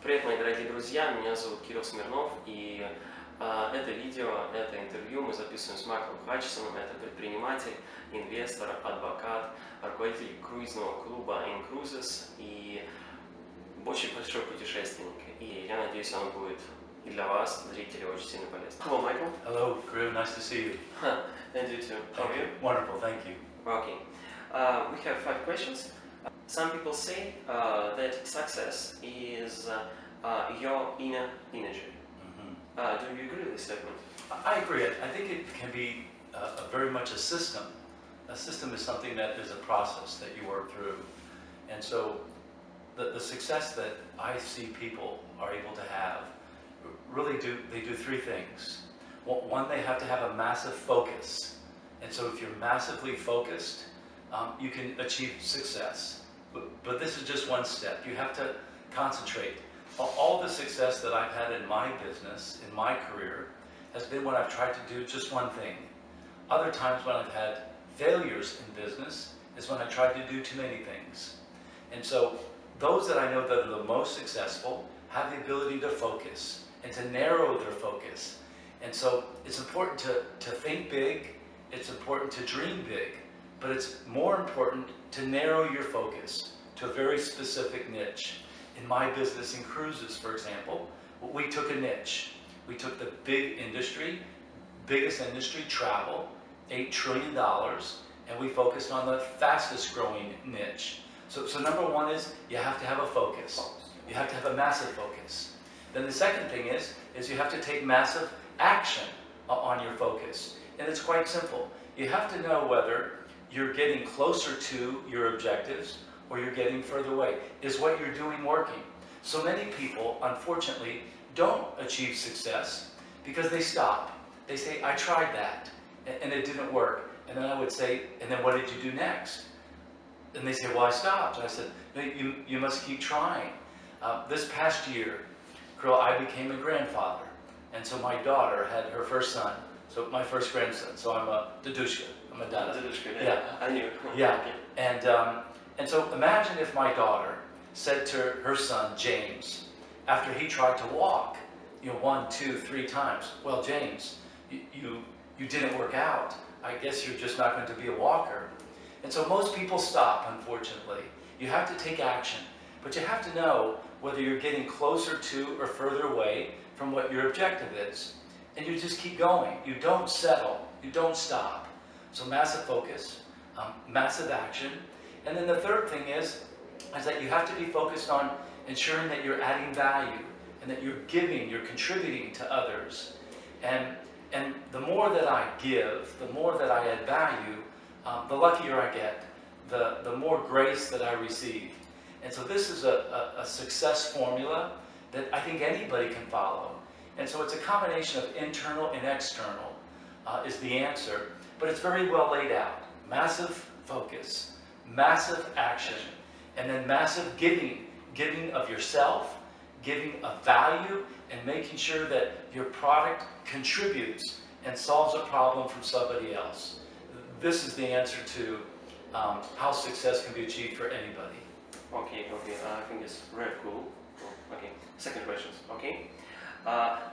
Привет, мои дорогие друзья, меня зовут Кирилл Смирнов, и это видео, это интервью мы записываем с Майклом Хатчисоном. Это предприниматель, инвестор, адвокат, руководитель круизного клуба InCruises и очень большой путешественник. И я надеюсь, он будет и для вас, зрителей, очень сильно полезен. Hello, Michael. Hello, Kirill, nice to see you. And you too. How are you? Wonderful, thank you. Okay. We have 5 questions. Some people say that success is your inner energy. Do you agree with this statement? I agree. I think it can be very much a system. A system is something that is a process that you work through. And so the success that I see people are able to have really they do 3 things. One, they have to have a massive focus. And so if you're massively focused, you can achieve success. But this is just one step. You have to concentrate. All the success that I've had in my business, in my career, has been when I've tried to do just one thing. Other times when I've had failures in business is when I tried to do too many things. And so those that I know that are the most successful have the ability to focus and to narrow their focus. And so it's important to think big, it's important to dream big, but it's more important to narrow your focus to a very specific niche. In my business, InCruises, for example, we took a niche. We took the big industry, biggest industry, travel, $8 trillion, and we focused on the fastest growing niche. So number one is you have to have a focus. You have to have a massive focus. Then the second thing is you have to take massive action on your focus. And it's quite simple. You have to know whether you're getting closer to your objectives or you're getting further away. Is what you're doing working? So many people, unfortunately, don't achieve success because they stop. They say, I tried that and it didn't work. And then I would say, and then what did you do next? And they say, well, I stopped. And I said, no, you must keep trying. This past year, I became a grandfather. And so my daughter had her first son. So my first grandson. So I'm a dedushka. I'm a dada. Yeah, I knew. Yeah. And so imagine if my daughter said to her son, James, after he tried to walk, 1, 2, 3 times, well, James, you didn't work out. I guess you're just not going to be a walker. And so most people stop, unfortunately. You have to take action, but you have to know whether you're getting closer to or further away from what your objective is. And you just keep going. You don't settle. You don't stop. So massive focus, massive action. And then the third thing is that you have to be focused on ensuring that you're adding value and that you're giving, you're contributing to others. And the more that I give, the more that I add value, the luckier I get, the more grace that I receive. And so this is a success formula that I think anybody can follow. And so it's a combination of internal and external is the answer, but it's very well laid out. Massive focus, massive action, and then massive giving of yourself, giving of value, and making sure that your product contributes and solves a problem from somebody else. This is the answer to how success can be achieved for anybody. Okay, I think it's very cool. Okay, second question, okay?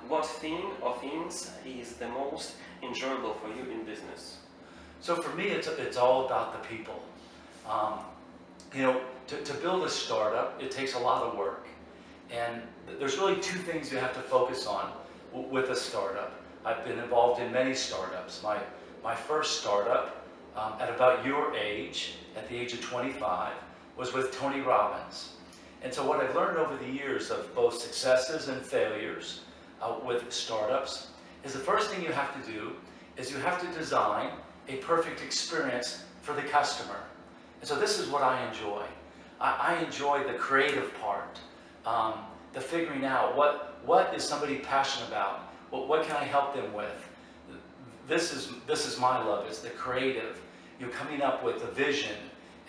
What thing or things is the most enjoyable for you in business? So for me, it's all about the people. To build a startup, it takes a lot of work. And there's really 2 things you have to focus on with a startup. I've been involved in many startups. My first startup, at about your age, at the age of 25, was with Tony Robbins. And so what I've learned over the years of both successes and failures with startups is the first thing you have to do is you have to design a perfect experience for the customer. And so this is what I enjoy. I enjoy the creative part, the figuring out what is somebody passionate about, what can I help them with. This is my love, is the creative. You're coming up with a vision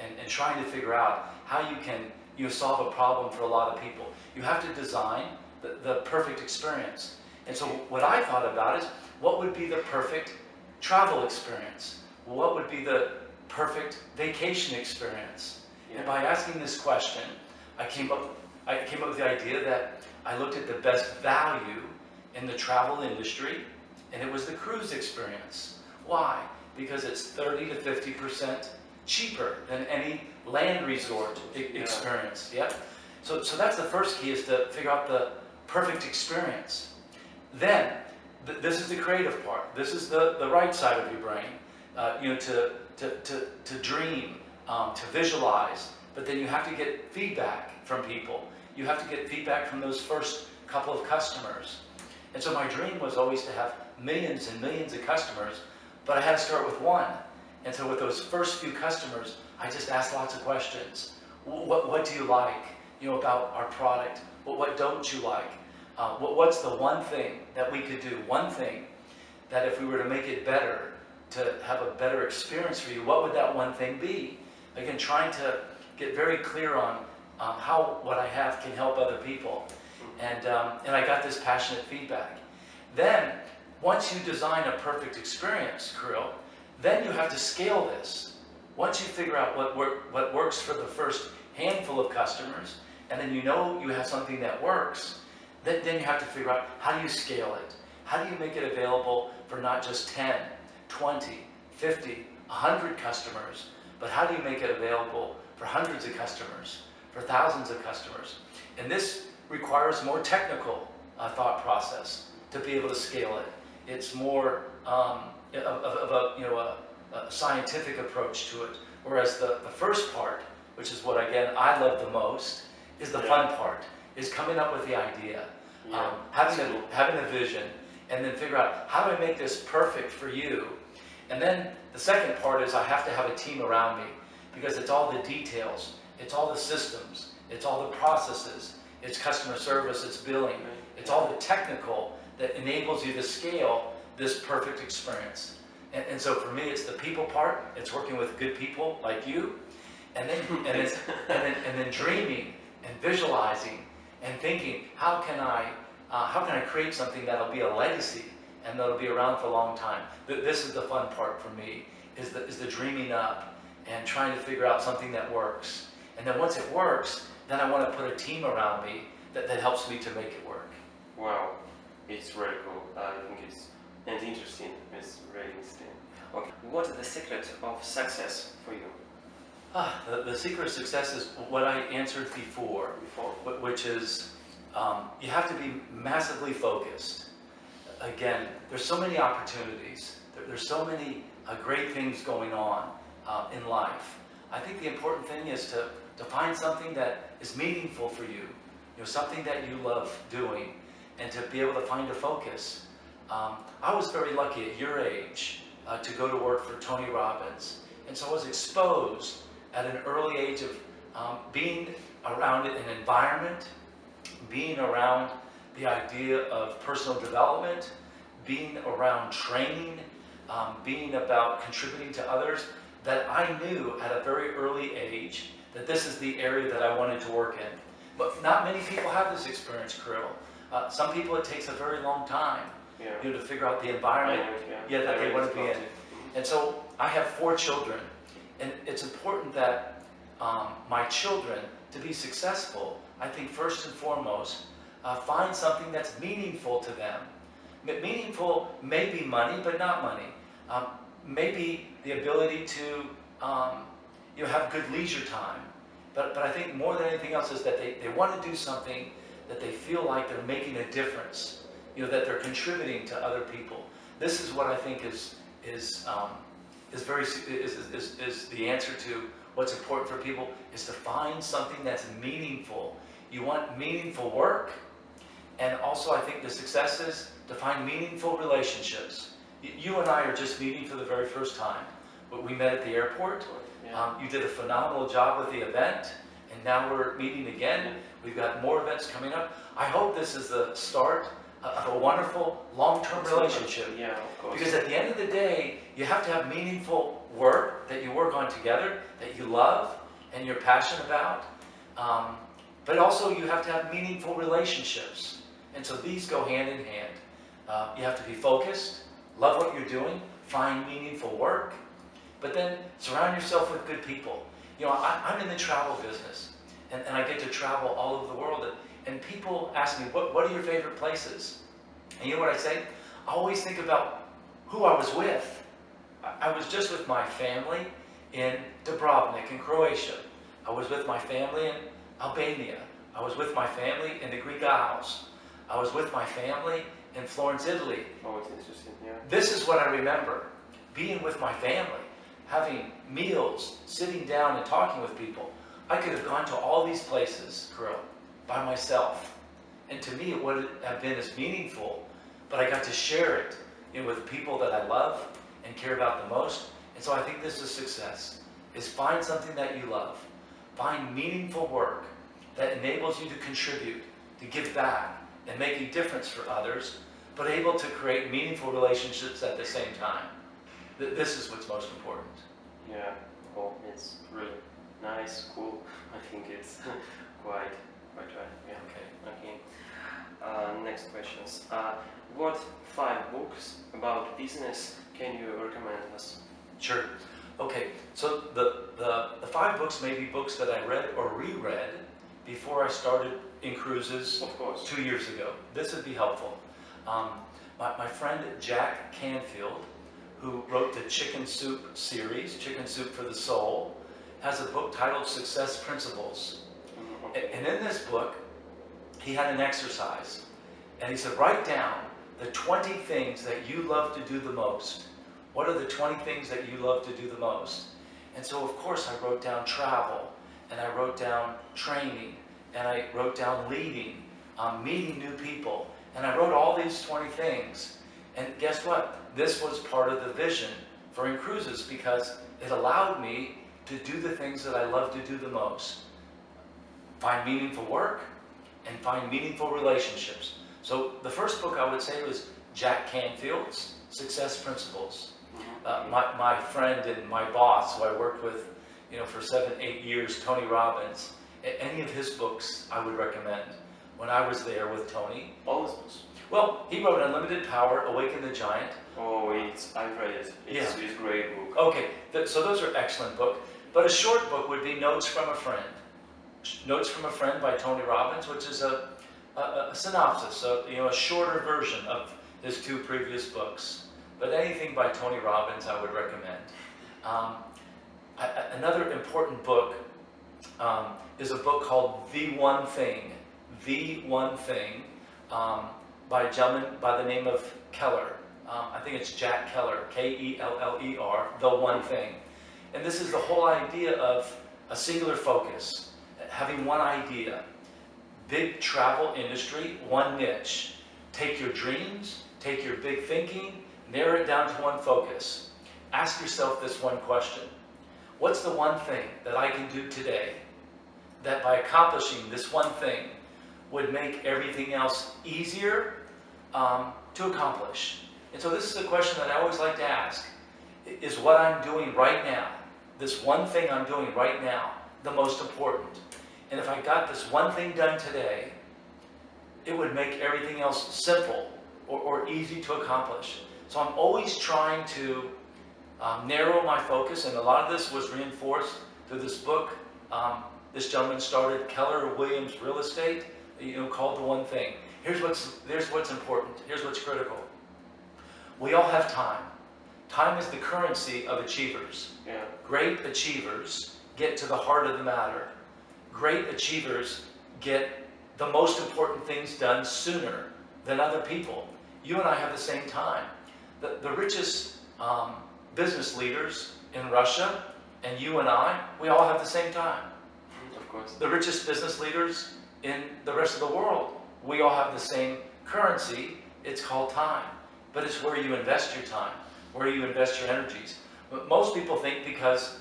and trying to figure out how you can solve a problem for a lot of people. You have to design the perfect experience. And so what I thought about is, what would be the perfect travel experience? What would be the perfect vacation experience? Yeah. And by asking this question, I came up I came up with the idea that I looked at the best value in the travel industry, and it was the cruise experience. Why? Because it's 30 to 50% cheaper than any land resort experience. Yep. So that's the first key, is to figure out the perfect experience. Then, this is the creative part. This is the right side of your brain. You know, to dream, to visualize, but then you have to get feedback from people. You have to get feedback from those first couple of customers. And so my dream was always to have millions and millions of customers, but I had to start with one. And so with those first few customers, I just asked lots of questions. What do you like, you know, about our product? What don't you like? What's the one thing that we could do? One thing that if we were to make it better, to have a better experience for you, what would that one thing be? Again, trying to get very clear on how what I have can help other people. And I got this passionate feedback. Then, once you design a perfect experience, Kirill, then you have to scale this. Once you figure out what works for the first handful of customers, and then you know you have something that works, then you have to figure out, how do you scale it? How do you make it available for not just 10, 20, 50, 100 customers, but how do you make it available for hundreds of customers, for thousands of customers? And this requires more technical thought process to be able to scale it. It's more of a scientific approach to it. Whereas the first part, which is what, again, I love the most, is the fun part, is coming up with the idea, having a vision, and then figure out, how do I make this perfect for you? And then the second part is, I have to have a team around me, because it's all the details, it's all the systems, it's all the processes, it's customer service, it's billing, it's all the technical that enables you to scale this perfect experience. And so for me, it's the people part. It's working with good people like you, and then dreaming and visualizing and thinking, how can I create something that'll be a legacy and that'll be around for a long time? This is the fun part for me, is the dreaming up and trying to figure out something that works. And then once it works, then I want to put a team around me that helps me to make it work. Wow, it's very cool. I think it's interesting. It's very interesting. Okay, what is the secret of success for you? The secret of success is what I answered before. Which is, you have to be massively focused. Again, there's so many opportunities. There's so many great things going on in life. I think the important thing is to find something that is meaningful for you. You know, something that you love doing, and to be able to find a focus. I was very lucky at your age to go to work for Tony Robbins, and so I was exposed at an early age of being around an environment, being around the idea of personal development, being around training, being about contributing to others, that I knew at a very early age that this is the area that I wanted to work in. But not many people have this experience, Kirill. Some people, it takes a very long time, you know, to figure out the environment that they want to be in. And so I have 4 children, and it's important that my children, to be successful, I think first and foremost, find something that's meaningful to them. Meaningful may be money, but not money. Maybe the ability to have good leisure time. But I think more than anything else is that they want to do something that they feel like they're making a difference, you know, that they're contributing to other people. This is what I think is the answer to what's important for people, is to find something that's meaningful. You want meaningful work, and also I think the success is to find meaningful relationships. You and I are just meeting for the very first time, but we met at the airport. You did a phenomenal job with the event, and now we're meeting again. We've got more events coming up. I hope this is the start of a wonderful long-term relationship. Yeah, of course. Because at the end of the day, you have to have meaningful work that you work on together, that you love and you're passionate about. But also you have to have meaningful relationships. And so these go hand in hand. You have to be focused, love what you're doing, find meaningful work, but then surround yourself with good people. You know, I'm in the travel business, and I get to travel all over the world. And people ask me, what are your favorite places? And you know what I say? I always think about who I was with. I was just with my family in Dubrovnik in Croatia. I was with my family in Albania. I was with my family in the Greek Isles. I was with my family in Florence, Italy. Oh, it's interesting, yeah. This is what I remember, being with my family, having meals, sitting down and talking with people. I could have gone to all these places, Kirill, by myself. And to me, it wouldn't have been as meaningful, but I got to share it, with the people that I love and care about the most. And so I think this is success, is find something that you love. Find meaningful work that enables you to contribute, to give back, and make a difference for others, but able to create meaningful relationships at the same time. This is what's most important. Yeah, well, it's really nice, cool. I think it's quite right. Yeah. Okay. Next questions. What 5 books about business can you recommend us? Sure. Okay, so the 5 books may be books that I read or reread before I started InCruises 2 years ago. This would be helpful. My friend Jack Canfield, who wrote the Chicken Soup series, Chicken Soup for the Soul, has a book titled Success Principles. And in this book, he had an exercise. And he said, write down the 20 things that you love to do the most. What are the 20 things that you love to do the most? And so, of course, I wrote down travel, and I wrote down training, and I wrote down leading, meeting new people, and I wrote all these 20 things. And guess what? This was part of the vision for InCruises because it allowed me to do the things that I love to do the most. Find meaningful work and find meaningful relationships. So the first book I would say was Jack Canfield's Success Principles. My friend and my boss, who I worked with, for 7-8 years, Tony Robbins. Any of his books I would recommend. When I was there with Tony. All his books? Well, he wrote Unlimited Power, Awaken the Giant. Oh, I've read it. It's a great book. Okay, so those are excellent books. But a short book would be Notes from a Friend. Notes from a Friend by Tony Robbins, which is a synopsis, a shorter version of his 2 previous books. But anything by Tony Robbins I would recommend. Another important book is a book called The One Thing. The One Thing by a gentleman by the name of Keller. I think it's Jack Keller, K-E-L-L-E-R, The One Thing. And this is the whole idea of a singular focus, having one idea. Big travel industry, one niche. Take your dreams, take your big thinking, narrow it down to one focus. Ask yourself this one question. What's the one thing that I can do today that by accomplishing this one thing would make everything else easier to accomplish? And so this is a question that I always like to ask. Is what I'm doing right now, this one thing I'm doing right now, the most important? And if I got this one thing done today, it would make everything else simple or easy to accomplish. So I'm always trying to narrow my focus, and a lot of this was reinforced through this book. This gentleman started Keller Williams Real Estate, called The One Thing. Here's what's important. Here's what's critical. We all have time. Time is the currency of achievers. Yeah. Great achievers get to the heart of the matter. Great achievers get the most important things done sooner than other people. You and I have the same time. The richest business leaders in Russia and you and I, we all have the same time. Of course. The richest business leaders in the rest of the world, we all have the same currency. It's called time. But it's where you invest your time, where you invest your energies. But most people think because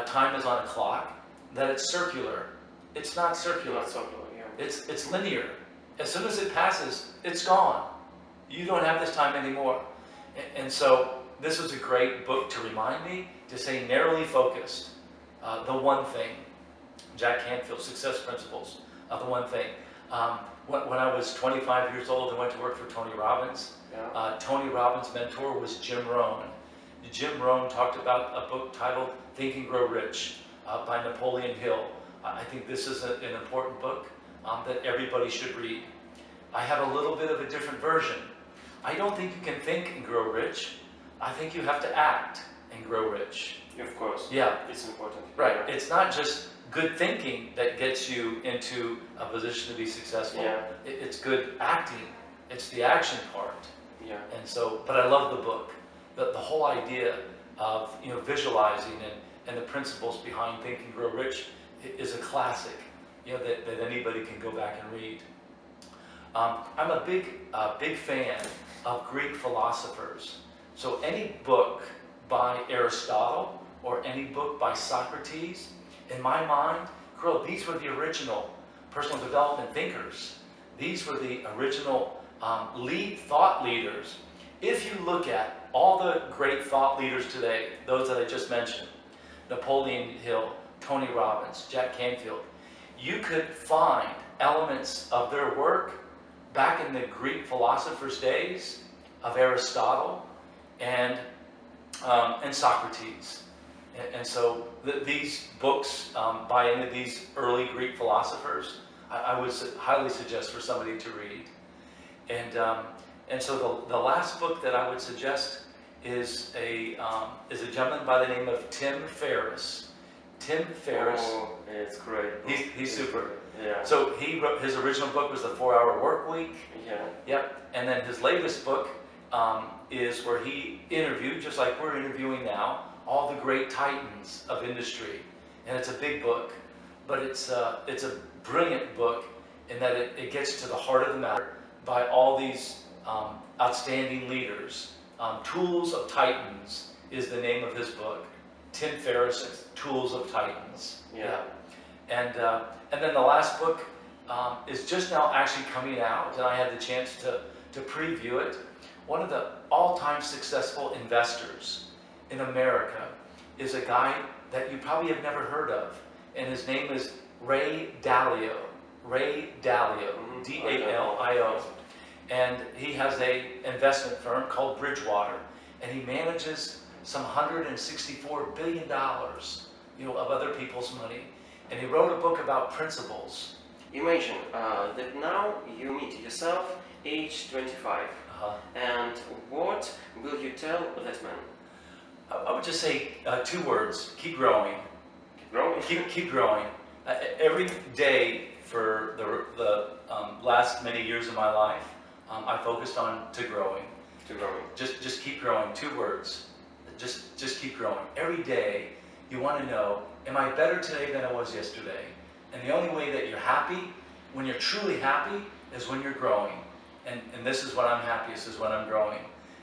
time is on a clock that it's circular. It's not circular. Not circular, yeah. It's linear. As soon as it passes, it's gone. You don't have this time anymore. And so this was a great book to remind me to stay narrowly focused. The One Thing. Jack Canfield, Success Principles. The One Thing. When I was 25 years old, I went to work for Tony Robbins. Yeah. Tony Robbins' mentor was Jim Rohn. Jim Rohn talked about a book titled Think and Grow Rich by Napoleon Hill. I think this is an important book that everybody should read. I have a little bit of a different version. I don't think you can think and grow rich. I think you have to act and grow rich. Of course. Yeah. It's important. Right. It's not just good thinking that gets you into a position to be successful. Yeah. It's good acting. It's the action part. Yeah. And so, but I love the book. The whole idea of visualizing and the principles behind Think and Grow Rich is a classic, that anybody can go back and read. I'm a big fan of Greek philosophers. So any book by Aristotle or any book by Socrates, in my mind, these were the original personal development thinkers. These were the original thought leaders. If you look at all the great thought leaders today, those that I just mentioned, Napoleon Hill, Tony Robbins, Jack Canfield, you could find elements of their work back in the Greek philosophers' days of Aristotle and Socrates. And so these books by any of these early Greek philosophers, I would highly suggest for somebody to read. And so the last book that I would suggest is a gentleman by the name of Tim Ferriss. Tim Ferriss. Oh, it's great. He's super. Yeah. So he wrote, his original book was The 4-Hour Work Week. Yeah. Yep. And then his latest book is where he interviewed, just like we're interviewing now, all the great titans of industry. And it's a big book, but it's a brilliant book in that it gets to the heart of the matter by all these outstanding leaders. Tools of Titans is the name of his book. Tim Ferriss, Tools of Titans. Yeah. And then the last book is just now actually coming out, and I had the chance to preview it. One of the all-time successful investors in America is a guy that you probably have never heard of, and his name is Ray Dalio. Ray Dalio, D-A-L-I-O. And he has an investment firm called Bridgewater, and he manages some $164 billion, of other people's money. And he wrote a book about principles. Imagine that now you meet yourself, age 25, and what will you tell that man? I would just say 2 words: keep growing. Keep growing. Keep growing. Every day for the last many years of my life, I focused on growing. To growing. Just keep growing. 2 words. Just keep growing. Every day you want to know, am I better today than I was yesterday? And the only way that you're happy, when you're truly happy, is when you're growing. And this is when I'm happiest, is when I'm growing.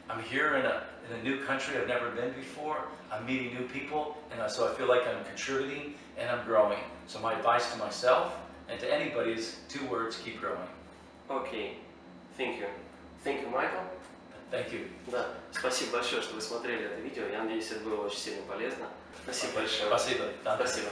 I'm here in a new country I've never been before. I'm meeting new people, and so I feel like I'm contributing and I'm growing. So my advice to myself and to anybody is 2 words: keep growing. Okay. Thank you. Thank you, Michael. Thank you. Да, спасибо большое, что вы смотрели это видео. Я надеюсь, это было очень сильно полезно. Спасибо большое. Спасибо. Спасибо.